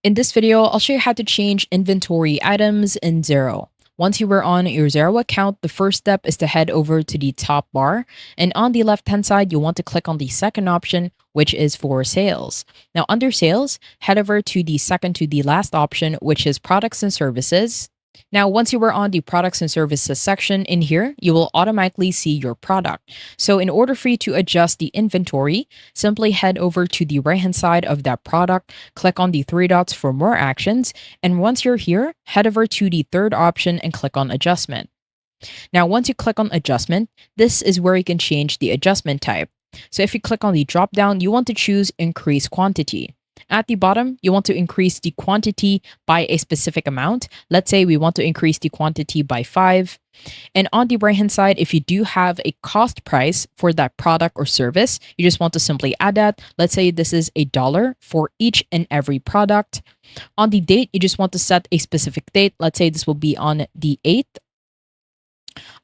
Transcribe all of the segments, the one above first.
In this video, I'll show you how to change inventory items in Xero. Once you are on your Xero account, the first step is to head over to the top bar. And on the left-hand side, you want to click on the second option, which is for sales. Now, under sales, head over to the second to the last option, which is products and services. Now, once you are on the products and services section in here, you will automatically see your product. So in order for you to adjust the inventory, simply head over to the right-hand side of that product, click on the three dots for more actions, and once you're here, head over to the third option and click on adjustment. Now, once you click on adjustment, this is where you can change the adjustment type. So if you click on the drop down, you want to choose increase quantity. At the bottom, you want to increase the quantity by a specific amount. Let's say we want to increase the quantity by 5. And on the right hand side, if you do have a cost price for that product or service, you just want to simply add that. Let's say this is $1 for each and every product. On the date, you just want to set a specific date. Let's say this will be on the 8th.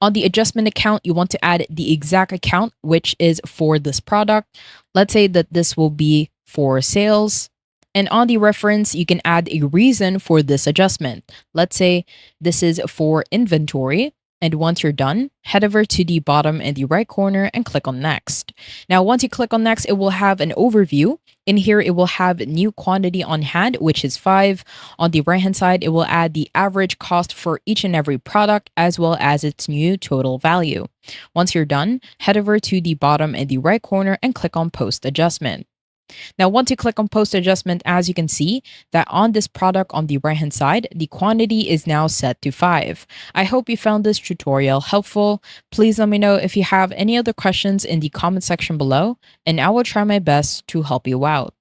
On the adjustment account, you want to add the exact account, which is for this product. Let's say that this will be for sales. And on the reference, you can add a reason for this adjustment. Let's say this is for inventory. And once you're done, head over to the bottom in the right corner and click on next. Now, once you click on next, it will have an overview. In here, it will have new quantity on hand, which is 5. On the right hand side, it will add the average cost for each and every product, as well as its new total value. Once you're done, head over to the bottom in the right corner and click on post adjustment. Now, once you click on post adjustment, as you can see that on this product on the right hand side, the quantity is now set to 5. I hope you found this tutorial helpful. Please let me know if you have any other questions in the comment section below, and I will try my best to help you out.